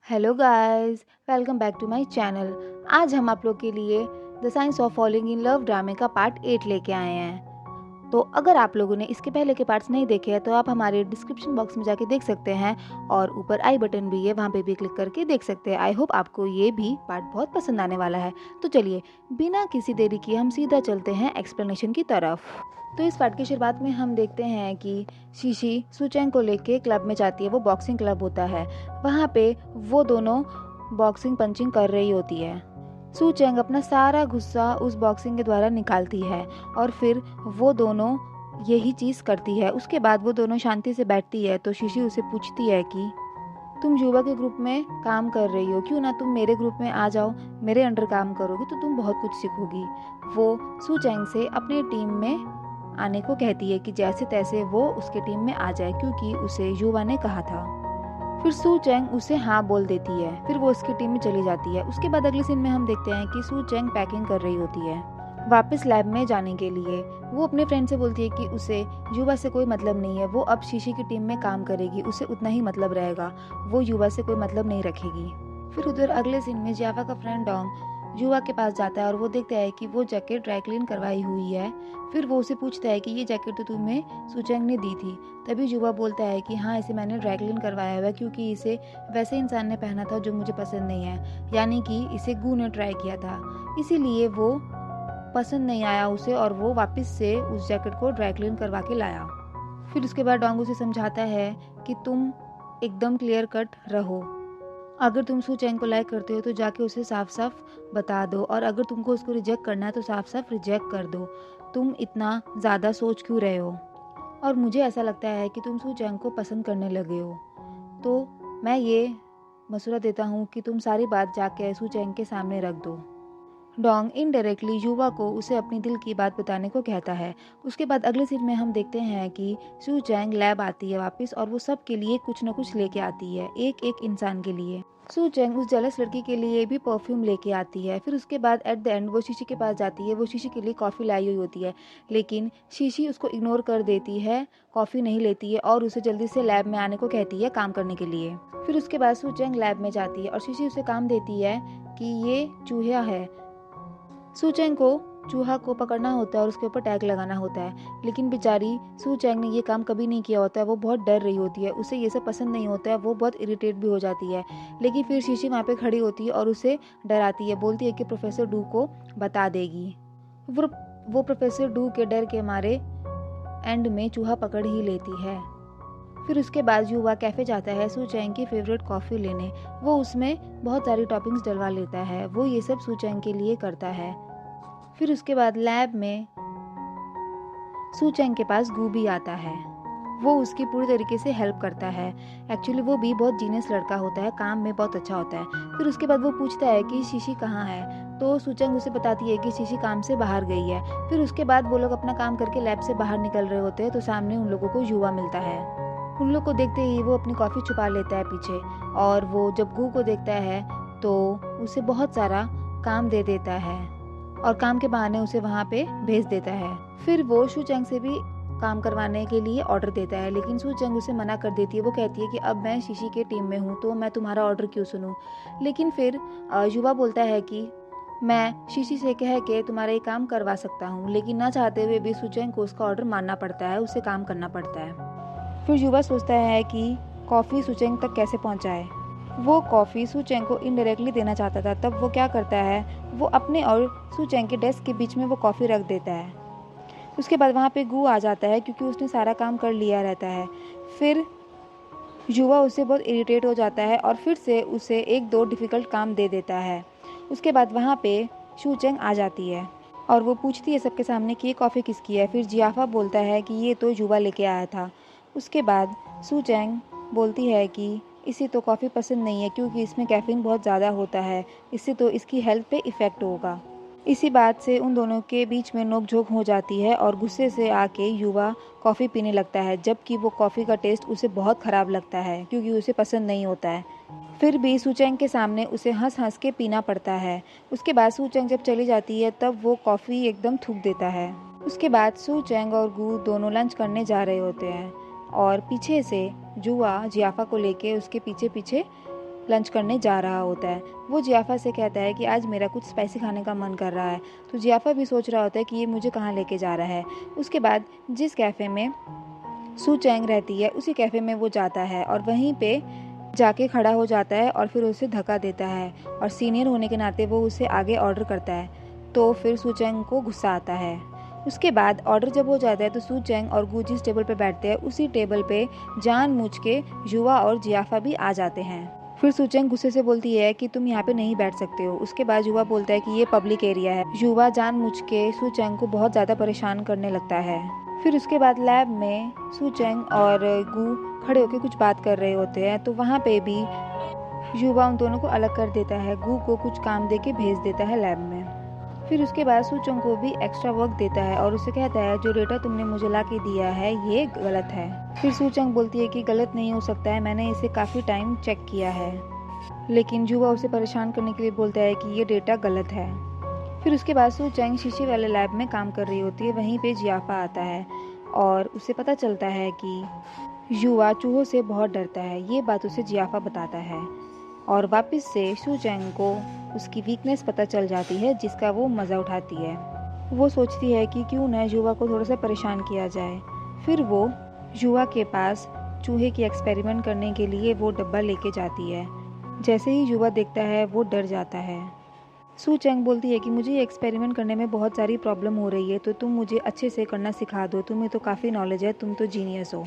Hello guys, welcome back to my channel. आज हम आप लोग के लिए the science of falling in love ड्रामे का पार्ट 8 लेके आए हैं। तो अगर आप लोगों ने इसके पहले के पार्ट्स नहीं देखे हैं तो आप हमारे डिस्क्रिप्शन बॉक्स में जाके देख सकते हैं और ऊपर आई बटन भी है, वहाँ पे भी क्लिक करके देख सकते हैं। आई होप आपको ये भी पार्ट बहुत पसंद आने वाला है। तो चलिए बिना किसी देरी किए हम सीधा चलते हैं एक्सप्लेनेशन की तरफ। तो इस पार्ट की शुरुआत में हम देखते हैं कि शीशी सुचेंग को लेके क्लब में जाती है। वो बॉक्सिंग क्लब होता है, वहाँ पे वो दोनों बॉक्सिंग पंचिंग कर रही होती है। सू चेंग अपना सारा गुस्सा उस बॉक्सिंग के द्वारा निकालती है और फिर वो दोनों यही चीज़ करती है। उसके बाद वो दोनों शांति से बैठती है तो शीशी उसे पूछती है कि तुम युवा के ग्रुप में काम कर रही हो, क्यों ना तुम मेरे ग्रुप में आ जाओ, मेरे अंडर काम करोगी तो तुम बहुत कुछ सीखोगी। वो सू चेंग से अपने टीम में आने को कहती है कि जैसे तैसे वो उसके टीम में आ जाए, क्योंकि उसे युवा ने कहा था। फिर सू चेंग उसे हाँ बोल देती है, फिर वो उसकी टीम में चली जाती है। उसके बाद अगले सीन में हम देखते हैं कि सू चेंग पैकिंग कर रही होती है वापस लैब में जाने के लिए। वो अपने फ्रेंड से बोलती है कि उसे युवा से कोई मतलब नहीं है, वो अब शीशी की टीम में काम करेगी, उसे उतना ही मतलब रहेगा, वो युवा से कोई मतलब नहीं रखेगी। फिर उधर अगले सीन में जियाफा का फ्रेंड डोंग युवा के पास जाता है और वो देखता है कि वो जैकेट ड्राई क्लीन करवाई हुई है। फिर वो उसे पूछता है कि ये जैकेट तो तुम्हें सुचेंग ने दी थी। तभी युवा बोलता है कि हाँ, इसे मैंने ड्राई क्लीन करवाया हुआ है, क्योंकि इसे वैसे इंसान ने पहना था जो मुझे पसंद नहीं है, यानी कि इसे गू ने ट्राई किया था, इसीलिए वो पसंद नहीं आया उसे और वो वापस से उस जैकेट को ड्राई क्लीन करवा के लाया। फिर उसके बाद डोंग उसे समझाता है कि तुम एकदम क्लियर कट रहो, अगर तुम सू चेंग को लाइक करते हो तो जाके उसे साफ साफ बता दो, और अगर तुमको उसको रिजेक्ट करना है तो साफ साफ रिजेक्ट कर दो, तुम इतना ज़्यादा सोच क्यों रहे हो। और मुझे ऐसा लगता है कि तुम सू चेंग को पसंद करने लगे हो, तो मैं ये मशवरा देता हूँ कि तुम सारी बात जाके सू चेंग के सामने रख दो। डोंग इनडायरेक्टली युवा को उसे अपनी दिल की बात बताने को कहता है। उसके बाद अगले सीन में हम देखते हैं कि सू चेंग लैब आती है वापस और वो सब के लिए कुछ न कुछ लेके आती है, एक एक इंसान के लिए। सू चेंग उस जेलस लड़की के लिए भी परफ्यूम लेके आती है। फिर उसके बाद एट द एंड वो शीशी के पास जाती है। वो शीशी के लिए कॉफ़ी लाई हुई होती है, लेकिन शीशी उसको इग्नोर कर देती है, कॉफ़ी नहीं लेती है और उसे जल्दी से लैब में आने को कहती है काम करने के लिए। फिर उसके बाद सू चेंग लैब में जाती है और शीशी उसे काम देती है कि ये चूहा है। सू चेंग को चूहा को पकड़ना होता है और उसके ऊपर टैग लगाना होता है, लेकिन बेचारी सू चेंग ने ये काम कभी नहीं किया होता है। वो बहुत डर रही होती है, उसे ये सब पसंद नहीं होता है, वो बहुत इरिटेट भी हो जाती है। लेकिन फिर शीशी वहाँ पे खड़ी होती है और उसे डराती है, बोलती है कि प्रोफेसर डू को बता देगी। वो वो प्रोफेसर डू के डर के मारे एंड में चूहा पकड़ ही लेती है। फिर उसके बाद युवा कैफ़े जाता है सू चेंग की फेवरेट कॉफ़ी लेने। वो उसमें बहुत सारी टॉपिंग्स डलवा लेता है, वो ये सब सू चेंग के लिए करता है। फिर उसके बाद लैब में सू चेंग के पास गू भी आता है, वो उसकी पूरी तरीके से हेल्प करता है। एक्चुअली वो भी बहुत जीनियस लड़का होता है, काम में बहुत अच्छा होता है। फिर उसके बाद वो पूछता है कि शीशी कहाँ है, तो सू चेंग उसे बताती है कि शीशी काम से बाहर गई है। फिर उसके बाद वो लोग अपना काम करके लैब से बाहर निकल रहे होते हैं तो सामने उन लोगों को युवा मिलता है। उन लोग को देखते ही वो अपनी कॉफ़ी छुपा लेता है पीछे, और वो जब गू को देखता है तो उसे बहुत सारा काम दे देता है और काम के बहाने उसे वहाँ पे भेज देता है। फिर वो सू चेंग से भी काम करवाने के लिए ऑर्डर देता है, लेकिन सू चेंग उसे मना कर देती है। वो कहती है कि अब मैं शीशी के टीम में हूँ तो मैं तुम्हारा ऑर्डर क्यों सुनूं। लेकिन फिर युवा बोलता है कि मैं शीशी से कह के तुम्हारा ये काम करवा सकता हूँ, लेकिन ना चाहते हुए भी सू चेंग को उसका ऑर्डर मानना पड़ता है, उसे काम करना पड़ता है। फिर युवा सोचता है कि कॉफ़ी सू चेंग तक कैसे पहुँचाए। वो कॉफ़ी सू चेंग को इनडायरेक्टली देना चाहता था। तब वो क्या करता है, वो अपने और सू चेंग के डेस्क के बीच में वो कॉफ़ी रख देता है। उसके बाद वहाँ पे गू आ जाता है, क्योंकि उसने सारा काम कर लिया रहता है। फिर युवा उससे बहुत इरिटेट हो जाता है और फिर से उसे एक दो डिफ़िकल्ट काम दे देता है। उसके बाद वहाँ पे सू चेंग आ जाती है और वो पूछती है सबके सामने कि ये कॉफ़ी किसकी है। फिर जियाफा बोलता है कि ये तो युवा लेके आया था। उसके बाद सू चेंग बोलती है कि इसे तो कॉफ़ी पसंद नहीं है, क्योंकि इसमें कैफ़ीन बहुत ज़्यादा होता है, इससे तो इसकी हेल्थ पे इफ़ेक्ट होगा। इसी बात से उन दोनों के बीच में नोक-झोंक हो जाती है और गुस्से से आके युवा कॉफ़ी पीने लगता है, जबकि वो कॉफ़ी का टेस्ट उसे बहुत ख़राब लगता है, क्योंकि उसे पसंद नहीं होता है। फिर भी सू चेंग के सामने उसे हंस-हंस के पीना पड़ता है। उसके बाद सू चेंग जब चली जाती है तब वो कॉफ़ी एकदम थूक देता है। उसके बाद सू चेंग और गू दोनों लंच करने जा रहे होते हैं और पीछे से जुआ जियाफा को लेके उसके पीछे पीछे लंच करने जा रहा होता है। वो जियाफ़ा से कहता है कि आज मेरा कुछ स्पाइसी खाने का मन कर रहा है। तो जियाफ़ा भी सोच रहा होता है कि ये मुझे कहाँ लेके जा रहा है। उसके बाद जिस कैफ़े में सू चैंग रहती है उसी कैफ़े में वो जाता है और वहीं पे जाके खड़ा हो जाता है और फिर उसे धक्का देता है और सीनियर होने के नाते वो उसे आगे ऑर्डर करता है। तो फिर सू चैंग को गुस्सा आता है। उसके बाद ऑर्डर जब हो जाता है तो सू चैंग और गू जिस टेबल पे बैठते हैं उसी टेबल पे जानबूझ के युवा और जियाफ़ा भी आ जाते हैं। फिर सू चैंग गुस्से से बोलती है कि तुम यहाँ पे नहीं बैठ सकते हो। उसके बाद युवा बोलता है कि ये पब्लिक एरिया है। युवा जानबूझ के सू चैंग को बहुत ज़्यादा परेशान करने लगता है। फिर उसके बाद लैब में सू चैंग और गू खड़े होकर कुछ बात कर रहे होते हैं। तो वहाँ पे भी युवा उन दोनों को अलग कर देता है। गू को कुछ काम दे के भेज देता है लैब में। फिर उसके बाद सू चैंग को भी एक्स्ट्रा वर्क देता है और उसे कहता है जो डेटा तुमने मुझे ला के दिया है ये गलत है। फिर सू चैंग बोलती है कि गलत नहीं हो सकता है, मैंने इसे काफ़ी टाइम चेक किया है। लेकिन युवा उसे परेशान करने के लिए बोलता है कि ये डेटा गलत है। फिर उसके बाद सू चैंग शीशे वाले लैब में काम कर रही होती है। वहीं पे जियाफ़ा आता है और उसे पता चलता है कि युवा चूहों से बहुत डरता है। ये बात उसे जियाफ़ा बताता है और वापस से सू चैंग को उसकी वीकनेस पता चल जाती है जिसका वो मज़ा उठाती है। वो सोचती है कि क्यों ना युवा को थोड़ा सा परेशान किया जाए। फिर वो युवा के पास चूहे की एक्सपेरिमेंट करने के लिए वो डब्बा लेके जाती है। जैसे ही युवा देखता है वो डर जाता है। सू चैंग बोलती है कि मुझे ये एक्सपेरिमेंट करने में बहुत सारी प्रॉब्लम हो रही है, तो तुम मुझे अच्छे से करना सिखा दो, तुम्हें तो काफ़ी नॉलेज है, तुम तो जीनियस हो।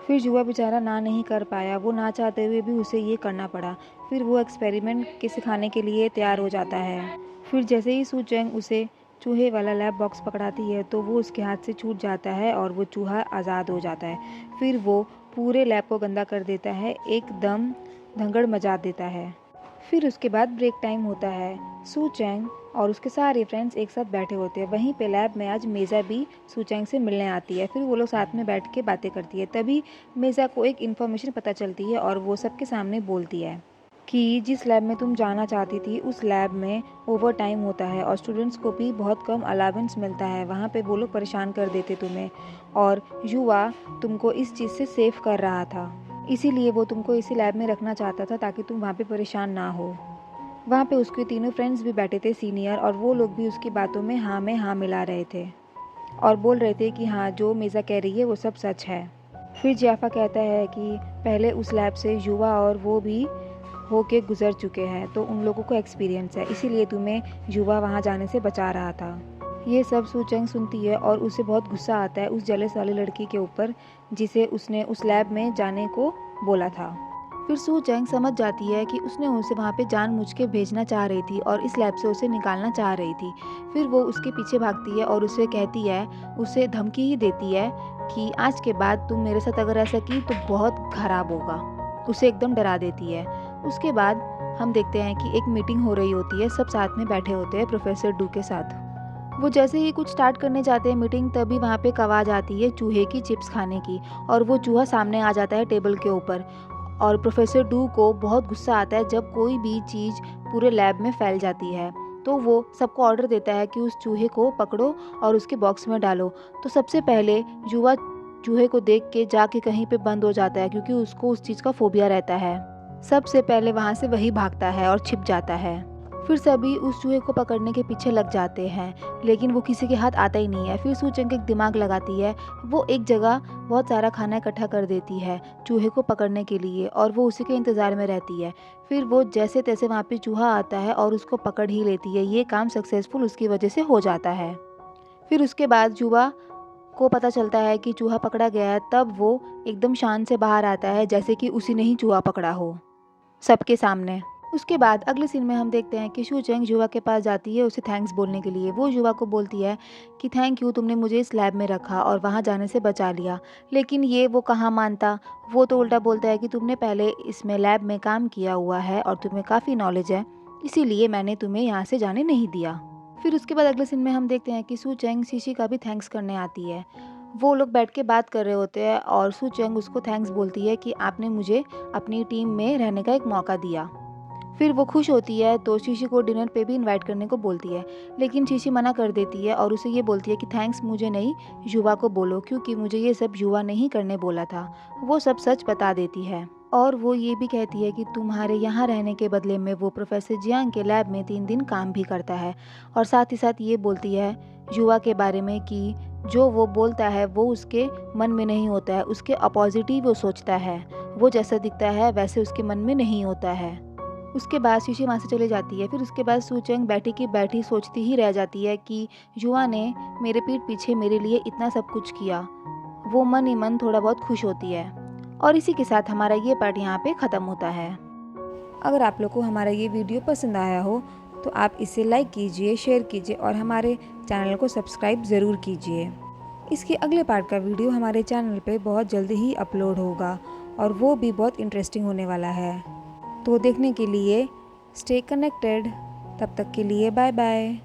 फिर युवा बेचारा ना नहीं कर पाया, वो ना चाहते हुए भी उसे ये करना पड़ा। फिर वो एक्सपेरिमेंट के सिखाने के लिए तैयार हो जाता है। फिर जैसे ही सू चैंग उसे चूहे वाला लैब बॉक्स पकड़ाती है तो वो उसके हाथ से छूट जाता है और वो चूहा आज़ाद हो जाता है। फिर वो पूरे लैब को गंदा कर देता है, एकदम धंगड़ मचा देता है। फिर उसके बाद ब्रेक टाइम होता है। सू चैंग और उसके सारे फ्रेंड्स एक साथ बैठे होते हैं। वहीं पे लैब में आज मेज़ा भी सू चैंग से मिलने आती है। फिर वो लोग साथ में बैठ के बातें करती है। तभी मेज़ा को एक इन्फॉर्मेशन पता चलती है और वो सबके सामने बोलती है कि जिस लैब में तुम जाना चाहती थी उस लैब में ओवर टाइम होता है और स्टूडेंट्स को भी बहुत कम अलावेंस मिलता है। वहाँ पे वो लोग परेशान कर देते तुम्हें और युवा तुमको इस चीज़ से सेव कर रहा था, इसीलिए वो तुमको इसी लैब में रखना चाहता था ताकि तुम वहाँ पे परेशान ना हो। वहाँ पे उसके तीनों फ्रेंड्स भी बैठे थे सीनियर, और वो लोग भी उसकी बातों में हाँ मिला रहे थे और बोल रहे थे कि हाँ जो मेज़ा कह रही है वो सब सच है। फिर जियाफ़ा कहता है कि पहले उस लैब से युवा और वो भी होके गुजर चुके हैं तो उन लोगों को एक्सपीरियंस है, इसीलिए तुम्हें युवा वहाँ जाने से बचा रहा था। ये सब सू चैंग सुनती है और उसे बहुत गुस्सा आता है उस जेलस वाली लड़की के ऊपर जिसे उसने उस लैब में जाने को बोला था। फिर सू चैंग समझ जाती है कि उसने उसे वहाँ पे जानबूझ के भेजना चाह रही थी और इस लैब से उसे निकालना चाह रही थी। फिर वो उसके पीछे भागती है और उसे कहती है, उसे धमकी ही देती है कि आज के बाद तुम मेरे साथ अगर ऐसा की तो बहुत ख़राब होगा। उसे एकदम डरा देती है। उसके बाद हम देखते हैं कि एक मीटिंग हो रही होती है, सब साथ में बैठे होते हैं प्रोफेसर डू के साथ। वो जैसे ही कुछ स्टार्ट करने जाते हैं मीटिंग, तभी वहाँ पे आवाज़ आती है चूहे की चिप्स खाने की और वो चूहा सामने आ जाता है टेबल के ऊपर। और प्रोफेसर डू को बहुत गुस्सा आता है जब कोई भी चीज़ पूरे लैब में फैल जाती है। तो वो सबको ऑर्डर देता है कि उस चूहे को पकड़ो और उसके बॉक्स में डालो। तो सबसे पहले युवा चूहे को देख के जाके कहीं पे बंद हो जाता है क्योंकि उसको उस चीज़ का फोबिया रहता है। सबसे पहले वहाँ से वही भागता है और छिप जाता है। फिर सभी उस चूहे को पकड़ने के पीछे लग जाते हैं, लेकिन वो किसी के हाथ आता ही नहीं है। फिर सू चैंग एक दिमाग लगाती है, वो एक जगह बहुत सारा खाना इकट्ठा कर देती है चूहे को पकड़ने के लिए और वो उसी के इंतज़ार में रहती है। फिर वो जैसे तैसे वहाँ पे चूहा आता है और उसको पकड़ ही लेती है। ये काम सक्सेसफुल उसकी वजह से हो जाता है। फिर उसके बाद युवा को पता चलता है कि चूहा पकड़ा गया है, तब वो एकदम शान से बाहर आता है जैसे कि उसी ने ही चूहा पकड़ा हो सबके सामने। उसके बाद अगले सीन में हम देखते हैं कि सू चैंग युवा के पास जाती है उसे थैंक्स बोलने के लिए। वो युवा को बोलती है कि थैंक यू, तुमने मुझे इस लैब में रखा और वहाँ जाने से बचा लिया। लेकिन ये वो कहाँ मानता, वो तो उल्टा बोलता है कि तुमने पहले इसमें लैब में काम किया हुआ है और तुम्हें काफ़ी नॉलेज है, इसीलिए मैंने तुम्हें यहाँ से जाने नहीं दिया। फिर उसके बाद अगले सीन में हम देखते हैं कि सू चैंग शीशी का भी थैंक्स करने आती है। वो लोग बैठ के बात कर रहे होते हैं और सू चैंग उसको थैंक्स बोलती है कि आपने मुझे अपनी टीम में रहने का एक मौका दिया। फिर वो खुश होती है तो शीशी को डिनर पे भी इनवाइट करने को बोलती है, लेकिन शीशी मना कर देती है और उसे ये बोलती है कि थैंक्स मुझे नहीं, युवा को बोलो, क्योंकि मुझे ये सब युवा नहीं करने बोला था। वो सब सच बता देती है और वो ये भी कहती है कि तुम्हारे यहाँ रहने के बदले में वो प्रोफेसर जियांग के लैब में 3 दिन काम भी करता है। और साथ ही साथ ये बोलती है युवा के बारे में कि जो वो बोलता है वो उसके मन में नहीं होता है, उसके अपोजिट ही वो सोचता है। वो जैसा दिखता है वैसे उसके मन में नहीं होता है। उसके बाद शीशी वहाँ से चली जाती है। फिर उसके बाद सूचंग बैठी की बैठी सोचती ही रह जाती है कि युवा ने मेरे पीठ पीछे मेरे लिए इतना सब कुछ किया। वो मन ही मन थोड़ा बहुत खुश होती है। और इसी के साथ हमारा ये पार्ट यहाँ पे ख़त्म होता है। अगर आप लोग को हमारा ये वीडियो पसंद आया हो तो आप इसे लाइक कीजिए, शेयर कीजिए और हमारे चैनल को सब्सक्राइब ज़रूर कीजिए। इसके अगले पार्ट का वीडियो हमारे चैनल पे बहुत जल्दी ही अपलोड होगा और वो भी बहुत इंटरेस्टिंग होने वाला है। तो देखने के लिए स्टे कनेक्टेड। तब तक के लिए बाय बाय।